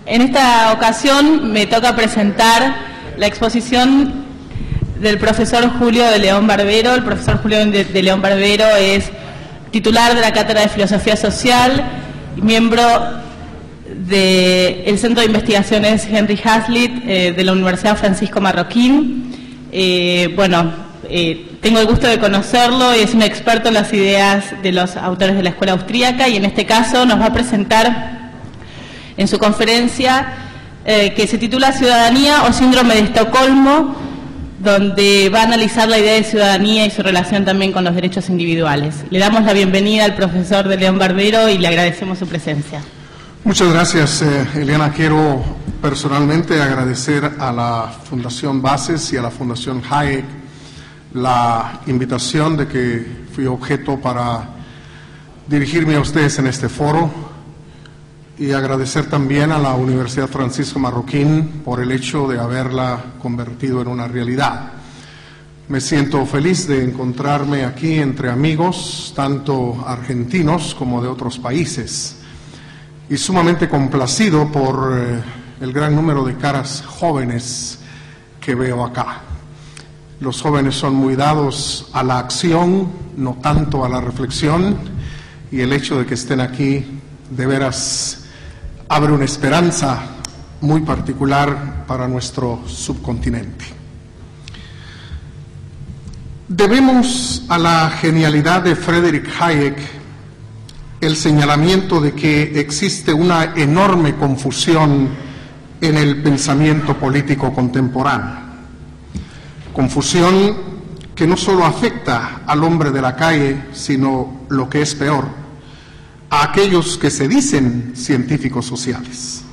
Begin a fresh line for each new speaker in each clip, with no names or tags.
En esta ocasión me toca presentar la exposición del profesor Julio de León Barbero. El profesor Julio de León Barbero es titular de la Cátedra de Filosofía Social y miembro del Centro de Investigaciones Henry Hazlitt de la Universidad Francisco Marroquín. Tengo el gusto de conocerlo y es un experto en las ideas de los autores de la escuela austríaca, y en este caso nos va a presentar en su conferencia que se titula Ciudadanía o Síndrome de Estocolmo, donde va a analizar la idea de ciudadanía y su relación también con los derechos individuales. Le damos la bienvenida al profesor de León Barbero y le agradecemos su presencia.
Muchas gracias, Eliana. Quiero personalmente agradecer a la Fundación Bases y a la Fundación Hayek la invitación de que fui objeto para dirigirme a ustedes en este foro, y agradecer también a la Universidad Francisco Marroquín por el hecho de haberla convertido en una realidad. Me siento feliz de encontrarme aquí entre amigos, tanto argentinos como de otros países, y sumamente complacido por el gran número de caras jóvenes que veo acá. Los jóvenes son muy dados a la acción, no tanto a la reflexión, y el hecho de que estén aquí de veras abre una esperanza muy particular para nuestro subcontinente. Debemos a la genialidad de Friedrich Hayek el señalamiento de que existe una enorme confusión en el pensamiento político contemporáneo. Confusión que no solo afecta al hombre de la calle, sino, lo que es peor, a aquellos que se dicen científicos sociales.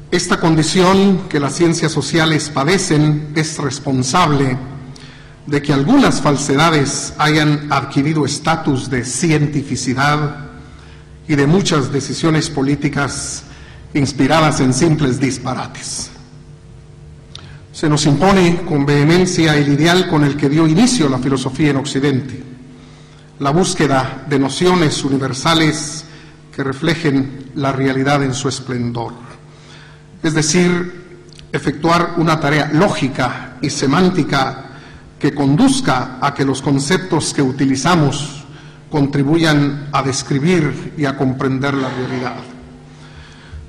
Esta condición que las ciencias sociales padecen es responsable de que algunas falsedades hayan adquirido estatus de cientificidad y de muchas decisiones políticas inspiradas en simples disparates. Se nos impone con vehemencia el ideal con el que dio inicio la filosofía en Occidente: la búsqueda de nociones universales que reflejen la realidad en su esplendor. Es decir, efectuar una tarea lógica y semántica que conduzca a que los conceptos que utilizamos contribuyan a describir y a comprender la realidad.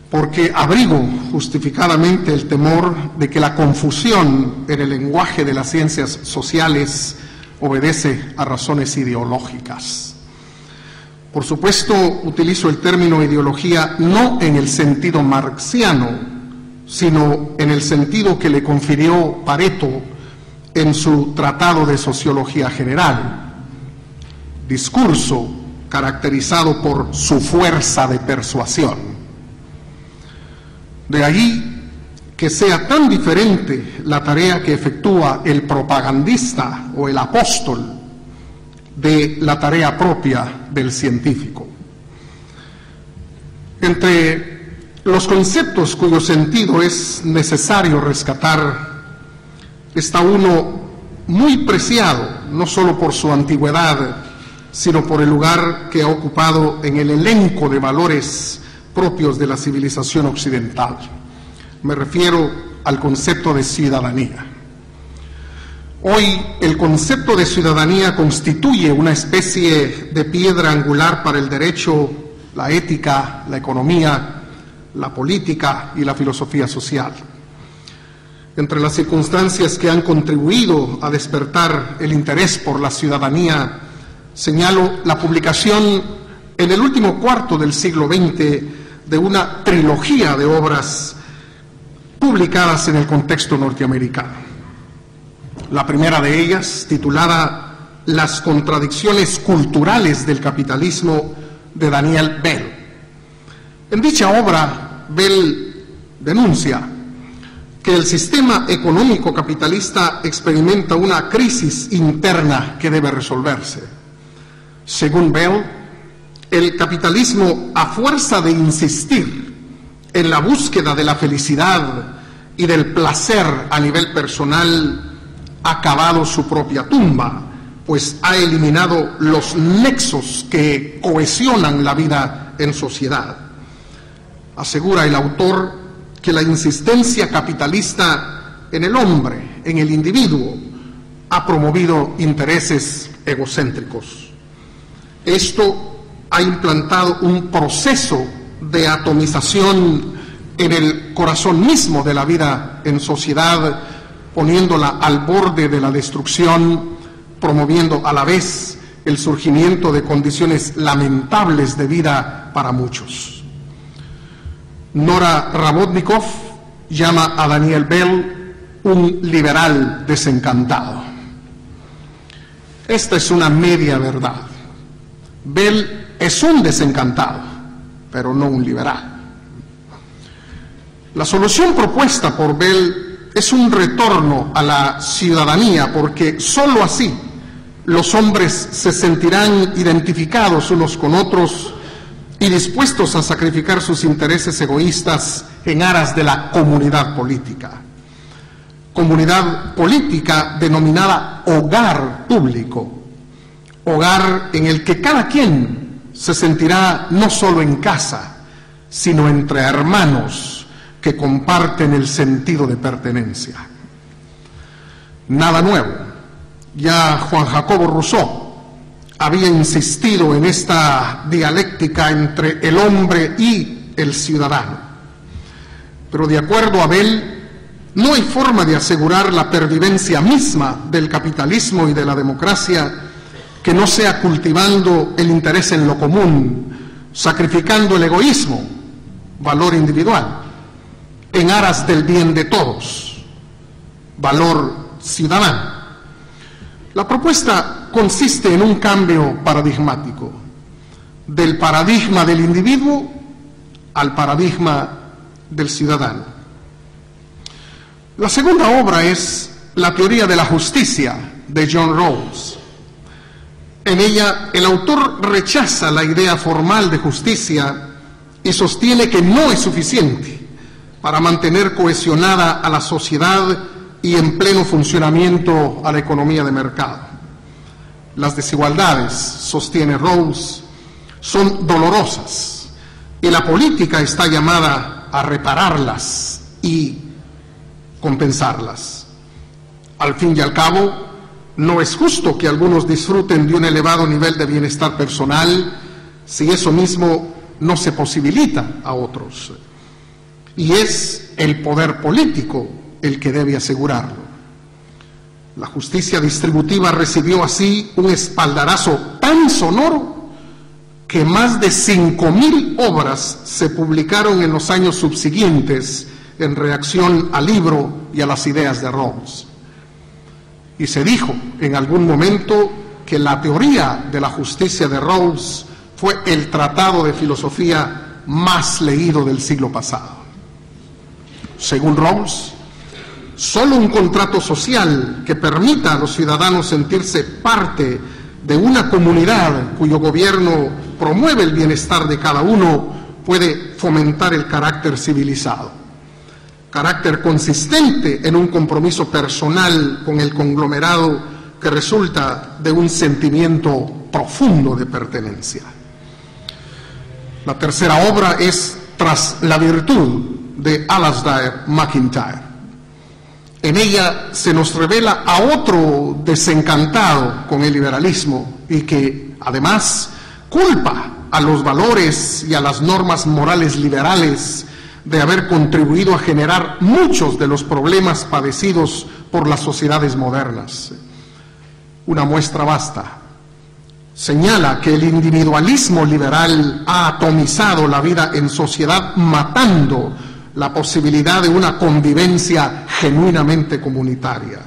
Porque abrigo justificadamente el temor de que la confusión en el lenguaje de las ciencias sociales obedece a razones ideológicas. Por supuesto, utilizo el término ideología no en el sentido marxiano, sino en el sentido que le confirió Pareto en su Tratado de Sociología General: discurso caracterizado por su fuerza de persuasión. De ahí que sea tan diferente la tarea que efectúa el propagandista o el apóstol de la tarea propia del científico. Entre los conceptos cuyo sentido es necesario rescatar está uno muy preciado, no solo por su antigüedad, sino por el lugar que ha ocupado en el elenco de valores propios de la civilización occidental. Me refiero al concepto de ciudadanía. Hoy el concepto de ciudadanía constituye una especie de piedra angular para el derecho, la ética, la economía, la política y la filosofía social. Entre las circunstancias que han contribuido a despertar el interés por la ciudadanía, señalo la publicación en el último cuarto del siglo XX de una trilogía de obras publicadas en el contexto norteamericano. La primera de ellas, titulada Las contradicciones culturales del capitalismo, de Daniel Bell. En dicha obra, Bell denuncia que el sistema económico capitalista experimenta una crisis interna que debe resolverse. Según Bell, el capitalismo, a fuerza de insistir en la búsqueda de la felicidad y del placer a nivel personal, ha cavado su propia tumba, pues ha eliminado los nexos que cohesionan la vida en sociedad. asegura el autor que la insistencia capitalista en el hombre, en el individuo, ha promovido intereses egocéntricos. Esto ha implantado un proceso de atomización en el corazón mismo de la vida en sociedad, poniéndola al borde de la destrucción, promoviendo a la vez el surgimiento de condiciones lamentables de vida para muchos. Nora Rabotnikov llama a Daniel Bell un liberal desencantado. Esta es una media verdad. Bell es un desencantado, pero no un liberal. La solución propuesta por Bell es un retorno a la ciudadanía, porque sólo así los hombres se sentirán identificados unos con otros y dispuestos a sacrificar sus intereses egoístas en aras de la comunidad política. Comunidad política denominada hogar público, hogar en el que cada quien se sentirá no solo en casa, sino entre hermanos que comparten el sentido de pertenencia. Nada nuevo. Ya Juan Jacobo Rousseau había insistido en esta dialéctica entre el hombre y el ciudadano. Pero de acuerdo a Bell, no hay forma de asegurar la pervivencia misma del capitalismo y de la democracia que no sea cultivando el interés en lo común, sacrificando el egoísmo, valor individual, en aras del bien de todos, valor ciudadano. La propuesta consiste en un cambio paradigmático, del paradigma del individuo al paradigma del ciudadano. La segunda obra es La teoría de la justicia, de John Rawls. En ella, el autor rechaza la idea formal de justicia y sostiene que no es suficiente para mantener cohesionada a la sociedad y en pleno funcionamiento a la economía de mercado. Las desigualdades, sostiene Rawls, son dolorosas y la política está llamada a repararlas y compensarlas. Al fin y al cabo, no es justo que algunos disfruten de un elevado nivel de bienestar personal si eso mismo no se posibilita a otros. Y es el poder político el que debe asegurarlo. La justicia distributiva recibió así un espaldarazo tan sonoro que más de 5.000 obras se publicaron en los años subsiguientes en reacción al libro y a las ideas de Rawls. Y se dijo en algún momento que la teoría de la justicia de Rawls fue el tratado de filosofía más leído del siglo pasado. Según Rawls, solo un contrato social que permita a los ciudadanos sentirse parte de una comunidad cuyo gobierno promueve el bienestar de cada uno puede fomentar el carácter civilizado, carácter consistente en un compromiso personal con el conglomerado que resulta de un sentimiento profundo de pertenencia. La tercera obra es Tras la virtud, de Alasdair MacIntyre. En ella se nos revela a otro desencantado con el liberalismo y que, además, culpa a los valores y a las normas morales liberales de haber contribuido a generar muchos de los problemas padecidos por las sociedades modernas. Una muestra basta. Señala que el individualismo liberal ha atomizado la vida en sociedad, matando la posibilidad de una convivencia genuinamente comunitaria.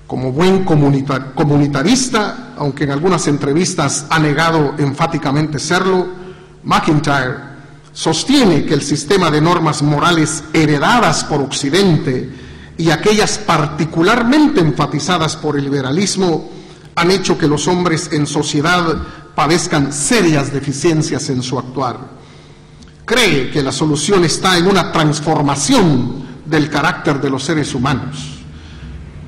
Como buen comunitarista, aunque en algunas entrevistas ha negado enfáticamente serlo, MacIntyre sostiene que el sistema de normas morales heredadas por Occidente y aquellas particularmente enfatizadas por el liberalismo han hecho que los hombres en sociedad padezcan serias deficiencias en su actuar. Cree que la solución está en una transformación del carácter de los seres humanos,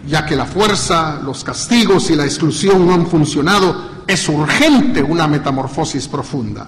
ya que la fuerza, los castigos y la exclusión no han funcionado, es urgente una metamorfosis profunda.